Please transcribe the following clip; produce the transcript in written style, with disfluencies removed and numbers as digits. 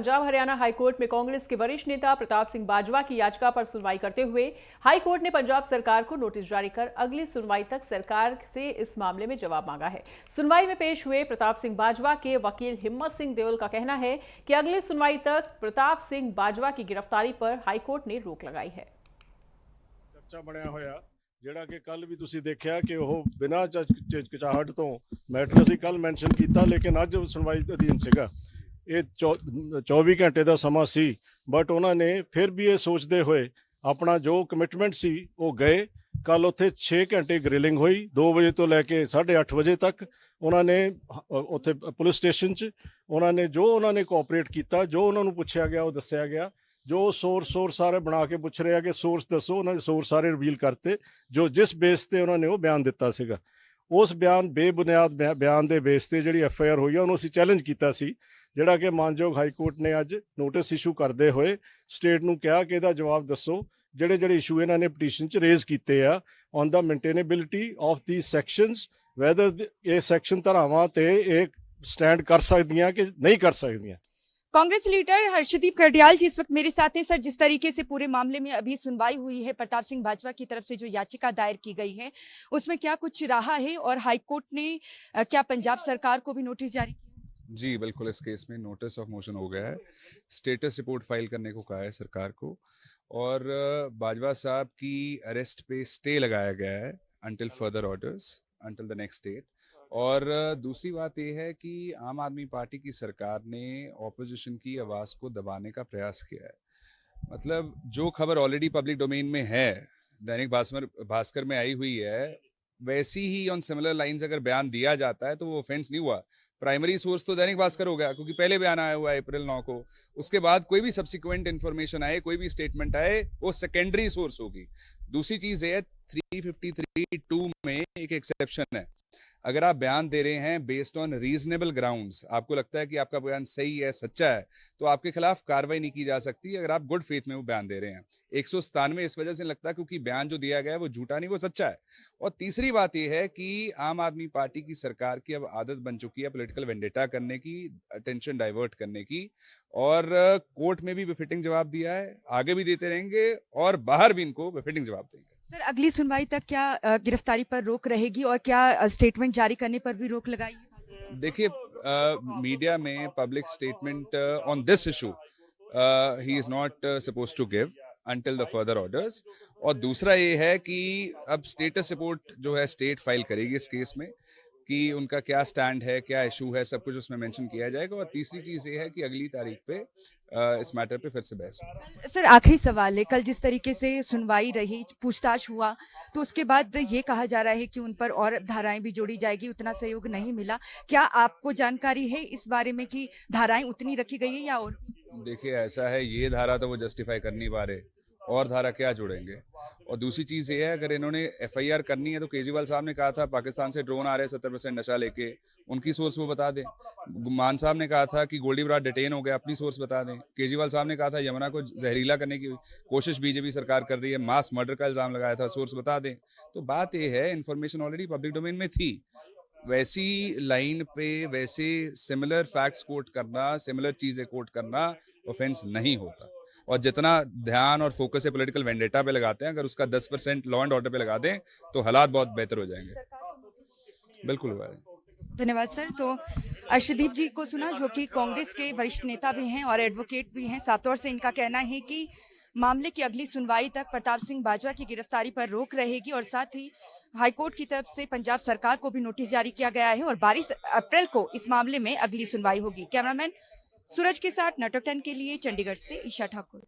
Punjab Haryana high court में कांग्रेस के वरिष्ठ नेता प्रताप सिंह बाजवा की याचिका पर सुनवाई करते हुए हाईकोर्ट ने पंजाब सरकार को नोटिस जारी कर अगली सुनवाई तक सरकार से इस मामले में जवाब मांगा है। सुनवाई में पेश हुए प्रताप सिंह बाजवा के वकील हिम्मत सिंह देओल का कहना है कि अगली सुनवाई तक प्रताप सिंह बाजवा की गिरफ्तारी पर हाईकोर्ट ने रोक लगाई है। चर्चा बनया होया ਜਿਹੜਾ ਕਿ ਕੱਲ ਵੀ ਤੁਸੀਂ ਦੇਖਿਆ ਕਿ ਉਹ ਬਿਨਾਂ ਝਿਜਕਚਾਹਟ ਤੋਂ ਮੈਟਰ ਅਸੀਂ ਕੱਲ ਮੈਂਸ਼ਨ ਕੀਤਾ, ਲੇਕਿਨ ਅੱਜ ਸੁਣਵਾਈ ਅਧੀਨ ਸੀਗਾ। ਇਹ 24 ਘੰਟੇ ਦਾ ਸਮਾਂ ਸੀ, ਬਟ ਉਹਨਾਂ ਨੇ ਫਿਰ ਵੀ ਇਹ ਸੋਚਦੇ ਹੋਏ ਆਪਣਾ ਜੋ ਕਮਿਟਮੈਂਟ ਸੀ ਉਹ ਗਏ। ਕੱਲ ਉੱਥੇ 6 ਘੰਟੇ ਗ੍ਰਿਲਿੰਗ ਹੋਈ, 2 ਵਜੇ ਤੋਂ ਲੈ ਕੇ 8:30 ਵਜੇ ਤੱਕ। ਉਹਨਾਂ ਨੇ ਉੱਥੇ ਪੁਲਿਸ ਸਟੇਸ਼ਨ 'ਚ ਉਹਨਾਂ ਨੇ ਜੋ ਉਹਨਾਂ ਨੇ ਕੋਆਪਰੇਟ ਕੀਤਾ, ਜੋ ਉਹਨਾਂ ਨੂੰ ਪੁੱਛਿਆ ਗਿਆ ਉਹ ਦੱਸਿਆ ਗਿਆ। जो सोर्स सारे बना के पूछ रहे हैं कि सोर्स दसो, उन्होंने सोर्स सारे रिवील करते जो जिस बेस ते उन्होंने वो बयान दिता सीगा। उस बयान बेबुनियाद बयान के बेस ते जिहड़ी FIR हुई है उन्होंने असीं चैलेंज किया सी, जिहड़ा कि मानयोग हाईकोर्ट ने अज नोटिस इशू करते हुए स्टेट नूं कहा कि इहदा जवाब दसो ਜਿਹੜੇ इशू इन्होंने पटीशन च रेज किए आ on the maintainability of the sections, whether ये सैक्शन धारावां ते स्टैंड कर सकदियां कि नहीं कर सकदियां। कांग्रेस लीडर हर्षदीप करडियाल जी इस वक्त मेरे साथ हैं। सर, जिस तरीके से पूरे मामले में अभी सुनवाई हुई है, प्रताप सिंह बाजवा की तरफ से जो याचिका दायर की गई है उसमें क्या कुछ रहा है और हाईकोर्ट ने क्या पंजाब सरकार को भी नोटिस जारी किया? जी बिल्कुल, इस केस में नोटिस ऑफ मोशन हो गया है। स्टेटस रिपोर्ट फाइल करने को कहा है सरकार को, और बाजवा साहब की अरेस्ट पे स्टे लगाया गया है until further orders, until the next date. और दूसरी बात यह है कि आम आदमी पार्टी की सरकार ने ऑपोजिशन की आवाज़ को दबाने का प्रयास किया है। मतलब जो खबर ऑलरेडी पब्लिक डोमेन में है, दैनिक भास्कर में आई हुई है, वैसी ही ऑन सिमिलर लाइंस अगर बयान दिया जाता है तो वो ऑफेंस नहीं हुआ। प्राइमरी सोर्स तो दैनिक भास्कर हो गया क्योंकि पहले बयान आया हुआ है अप्रैल 9 को। उसके बाद कोई भी सब्सिक्वेंट इन्फॉर्मेशन आए, कोई भी स्टेटमेंट आए, वो सेकेंडरी सोर्स होगी। दूसरी चीज है 353(2) में एक एक्सेप्शन है। अगर आप बयान दे रहे हैं बेस्ड ऑन रीजनेबल ग्राउंड्स, आपको लगता है कि आपका बयान सही है, सच्चा है, तो आपके खिलाफ कार्रवाई नहीं की जा सकती अगर आप गुड फेथ में वो बयान दे रहे हैं। 197 इस वजह से लगता है क्योंकि बयान जो दिया गया है वो झूठा नहीं, वो सच्चा है। और तीसरी बात यह है कि आम आदमी पार्टी की सरकार की अब आदत बन चुकी है पॉलिटिकल वेंडेटा करने की, अटेंशन डाइवर्ट करने की, और कोर्ट में भी बेफिटिंग जवाब दिया है, आगे भी देते रहेंगे और बाहर भी इनको बेफिटिंग जवाब देंगे। सर, अगली सुनवाई तक क्या गिरफ्तारी पर रोक रहेगी और क्या स्टेटमेंट जारी करने पर भी रोक लगाई है? देखिए, मीडिया में public statement on this issue he is not supposed to give until the further orders. और दूसरा ये है कि अब स्टेटस रिपोर्ट जो है स्टेट फाइल करेगी इस केस में, कि उनका क्या स्टैंड है, क्या इशू है, सब कुछ उसमें मेंशन किया जाएगा। और तीसरी चीज ये है कि अगली तारीख पे इस मैटर पे फिर से बहस होगी। सर, आखिरी सवाल है, कल जिस तरीके से सुनवाई रही, पूछताछ हुआ, तो उसके बाद ये कहा जा रहा है कि उन पर और धाराएं भी जोड़ी जाएगी, उतना सहयोग नहीं मिला। क्या आपको जानकारी है इस बारे में कि धाराएं उतनी रखी गई है या और? देखिए, ऐसा है, ये धारा तो वो जस्टिफाई कर नहीं पा रहे, और धारा क्या जोड़ेंगे। और दूसरी चीज ये है, अगर इन्होंने FIR करनी है तो केजरीवाल साहब ने कहा था पाकिस्तान से ड्रोन आ रहे हैं 70% नशा लेके, उनकी सोर्स वो बता दें। मान साहब ने कहा था कि गोल्डी बराड़ डिटेन हो गया, अपनी सोर्स बता दें। केजरीवाल साहब ने कहा था यमुना को जहरीला करने की कोशिश बीजेपी सरकार कर रही है, मास मर्डर का इल्जाम लगाया था, सोर्स बता दें। तो बात यह है, इन्फॉर्मेशन ऑलरेडी पब्लिक डोमेन में थी, वैसी लाइन पे वैसे सिमिलर फैक्ट्स कोट करना, सिमिलर चीजें कोट करना ऑफेंस नहीं होता। और जितना ध्यान और फोकस है पॉलिटिकल वेंडेटा पे लगाते हैं, अगर उसका 10% लॉ एंड ऑर्डर पे लगा दें तो हालात बहुत बेहतर हो जाएंगे। बिल्कुल हुआ है। धन्यवाद सर। तो अर्शदीप जी को सुना, जो कि कांग्रेस के वरिष्ठ नेता भी हैं और एडवोकेट भी हैं। साफ तौर से इनका कहना है कि मामले की अगली सुनवाई तक प्रताप सिंह बाजवा की गिरफ्तारी पर रोक रहेगी, और साथ ही हाईकोर्ट की तरफ से पंजाब सरकार को भी नोटिस जारी किया गया है, और 22 अप्रैल को इस मामले में अगली सुनवाई होगी। कैमरामैन सूरज के साथ नाटक 10 के लिए चंडीगढ़ से ईशा ठाकुर।